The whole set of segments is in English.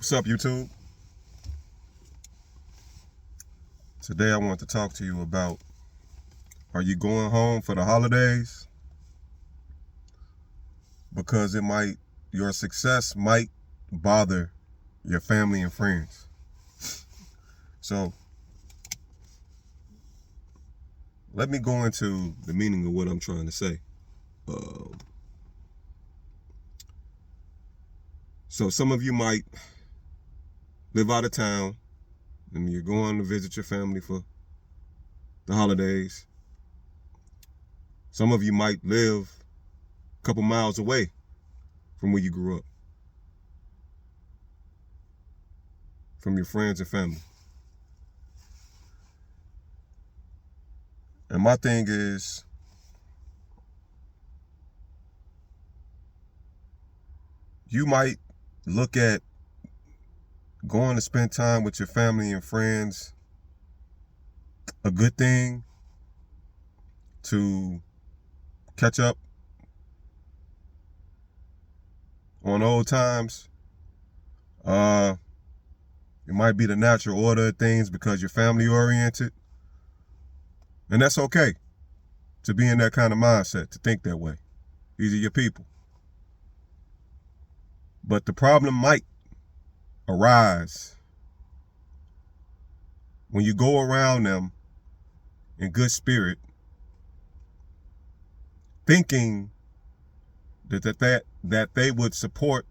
What's up, YouTube? Today I want to talk to you about, are you going home for the holidays? Because your success might bother your family and friends. So let me go into the meaning of what I'm trying to say. So some of you might live out of town and you're going to visit your family for the holidays. Some of you might live a couple miles away from where you grew up, from your friends and family. And my thing is, you might look at going to spend time with your family and friends a good thing to catch up on old times. It might be the natural order of things because you're family oriented. And that's okay to be in that kind of mindset, to think that way. These are your people. But the problem might arise when you go around them in good spirit, thinking that they would support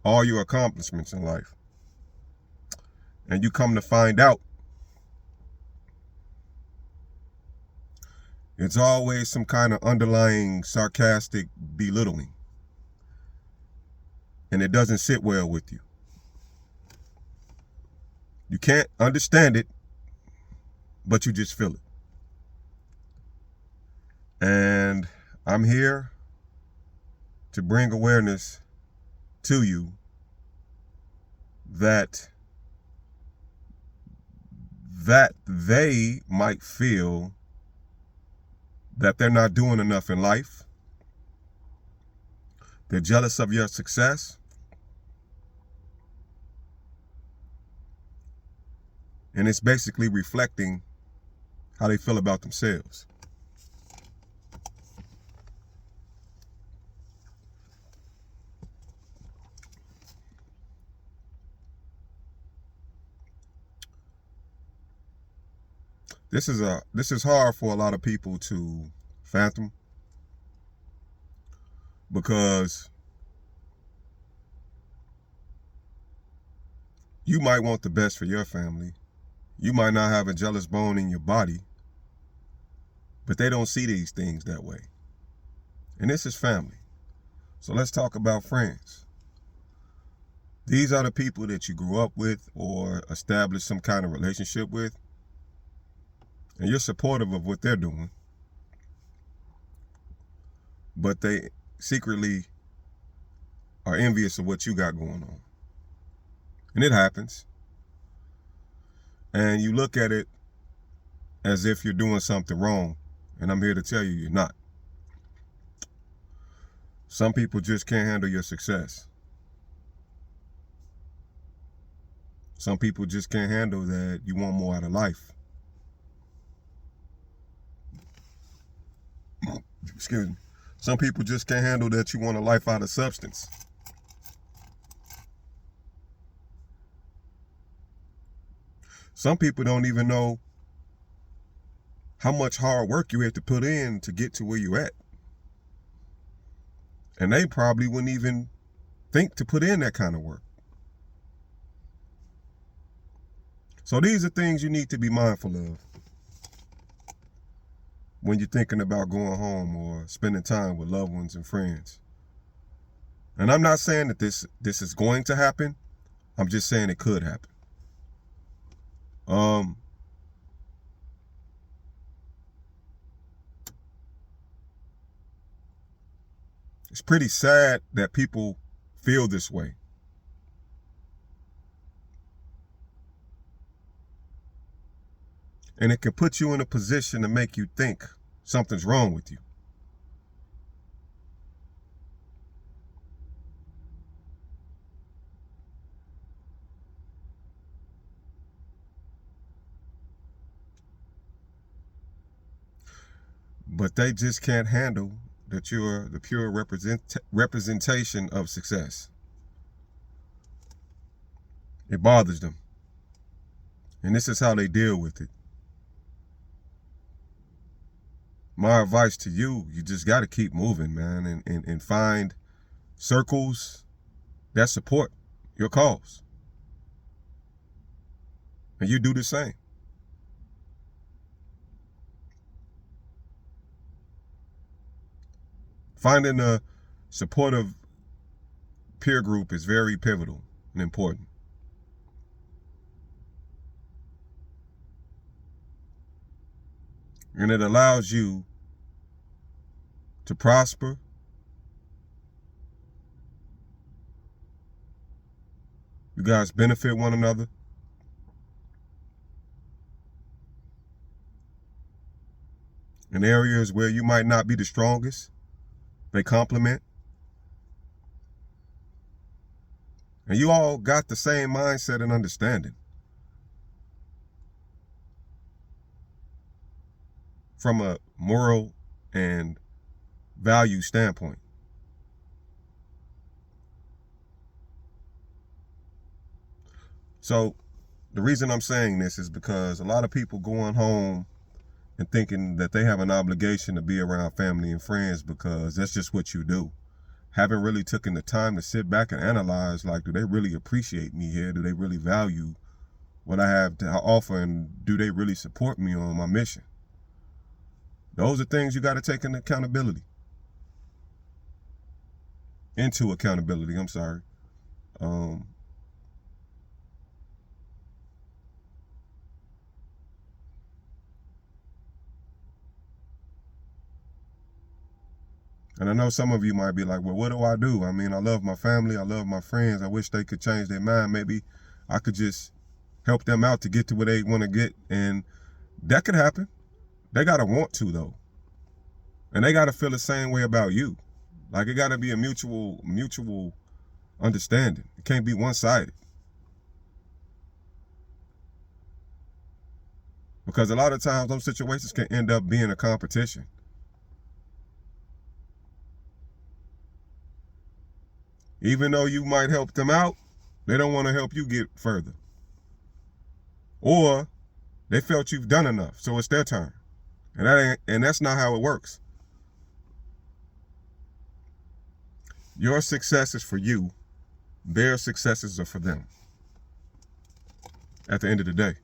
all your accomplishments in life. And you come to find out it's always some kind of underlying sarcastic belittling. And it doesn't sit well with you. You can't understand it, but you just feel it. And I'm here to bring awareness to you that they might feel that they're not doing enough in life. They're jealous of your success. And it's basically reflecting how they feel about themselves. This is hard for a lot of people to fathom, because you might want the best for your family. You might not have a jealous bone in your body, but they don't see these things that way. And this is family. So let's talk about friends. These are the people that you grew up with or established some kind of relationship with, and you're supportive of what they're doing, but they secretly are envious of what you got going on. And it happens. And you look at it as if you're doing something wrong, and I'm here to tell you you're not. Some people just can't handle your success. Some people just can't handle that you want more out of life. Excuse me. Some people just can't handle that you want a life out of substance. Some people don't even know how much hard work you have to put in to get to where you're at. And they probably wouldn't even think to put in that kind of work. So these are things you need to be mindful of when you're thinking about going home or spending time with loved ones and friends. And I'm not saying that this is going to happen. I'm just saying it could happen. It's pretty sad that people feel this way. And it can put you in a position to make you think something's wrong with you. but they just can't handle that you're the pure representation of success. It bothers them. And this is how they deal with it. My advice to you, you just got to keep moving, man, and find circles that support your cause. And you do the same. Finding a supportive peer group is very pivotal and important. And it allows you to prosper, you guys benefit one another, in areas where you might not be the strongest, they complement. And you all got the same mindset and understanding. From a moral and value standpoint. So the reason I'm saying this is because a lot of people going home and thinking that they have an obligation to be around family and friends because that's just what you do. Haven't really taken the time to sit back and analyze, like, do they really appreciate me here? Do they really value what I have to offer? And do they really support me on my mission? Those are things you got to take into accountability. I'm sorry. And I know some of you might be like, well, what do I do? I mean, I love my family. I love my friends. I wish they could change their mind. Maybe I could just help them out to get to where they want to get. And that could happen. They got to want to, though. And they got to feel the same way about you. Like, it got to be a mutual understanding. It can't be one-sided. Because a lot of times those situations can end up being a competition. Even though you might help them out, they don't want to help you get further. Or they felt you've done enough, so it's their turn. And that's not how it works. Your success is for you. Their successes are for them. At the end of the day.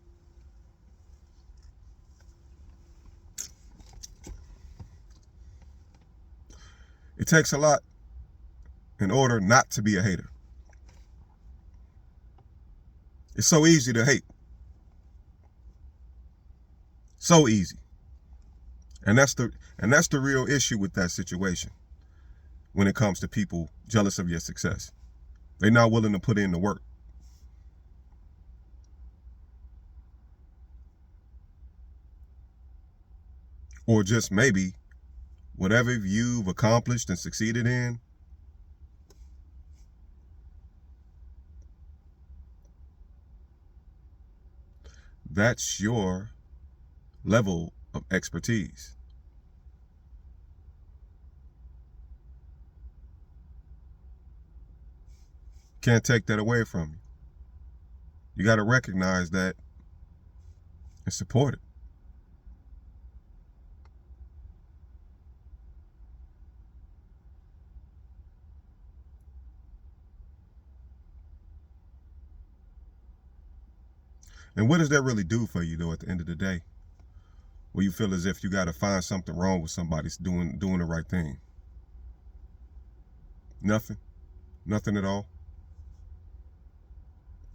It takes a lot in order not to be a hater. It's so easy to hate. So easy. And that's the real issue with that situation when it comes to people jealous of your success. They're not willing to put in the work. Or just maybe whatever you've accomplished and succeeded in, that's your level of expertise. Can't take that away from you. You got to recognize that and support it. And what does that really do for you, though, at the end of the day? Where you feel as if you got to find something wrong with somebody doing the right thing. Nothing. Nothing at all.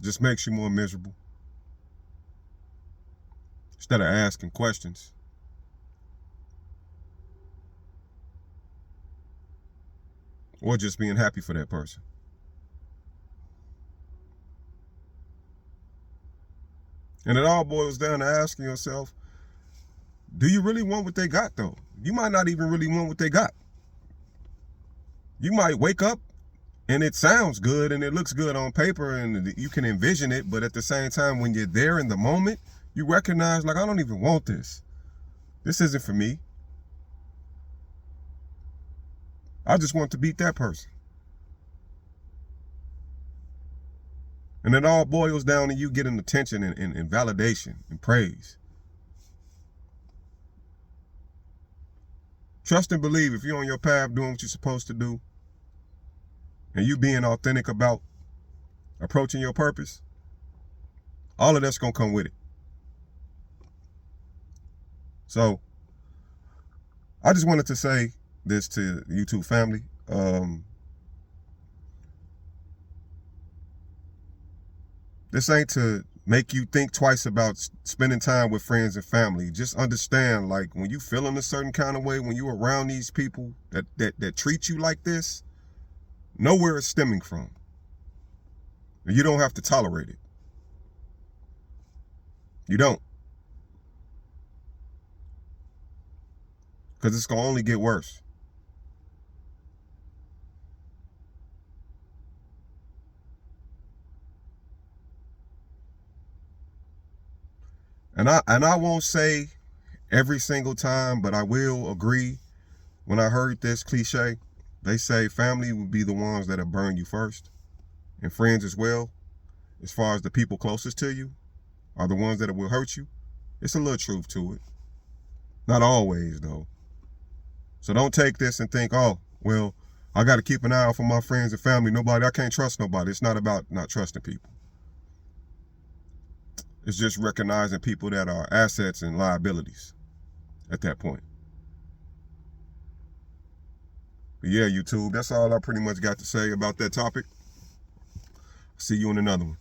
Just makes you more miserable. Instead of asking questions. Or just being happy for that person. And it all boils down to asking yourself, do you really want what they got, though? You might not even really want what they got. You might wake up and it sounds good and it looks good on paper and you can envision it, but at the same time, when you're there in the moment, you recognize, like, I don't even want this. This isn't for me. I just want to beat that person. And it all boils down to you getting attention and validation and praise. Trust and believe, if you're on your path doing what you're supposed to do, and you being authentic about approaching your purpose, all of that's going to come with it. So, I just wanted to say this to YouTube family. This ain't to make you think twice about spending time with friends and family. Just understand, like, when you feeling a certain kind of way, when you around these people that treat you like this, know where it's stemming from. And you don't have to tolerate it. You don't. Because it's going to only get worse. And I won't say every single time, but I will agree. When I heard this cliche, they say family will be the ones that'll burn you first, and friends as well, as far as the people closest to you, are the ones that will hurt you. It's a little truth to it. Not always, though. So don't take this and think, oh, well, I got to keep an eye out for my friends and family. I can't trust nobody. It's not about not trusting people. It's just recognizing people that are assets and liabilities at that point. But yeah, YouTube, that's all I pretty much got to say about that topic. See you in another one.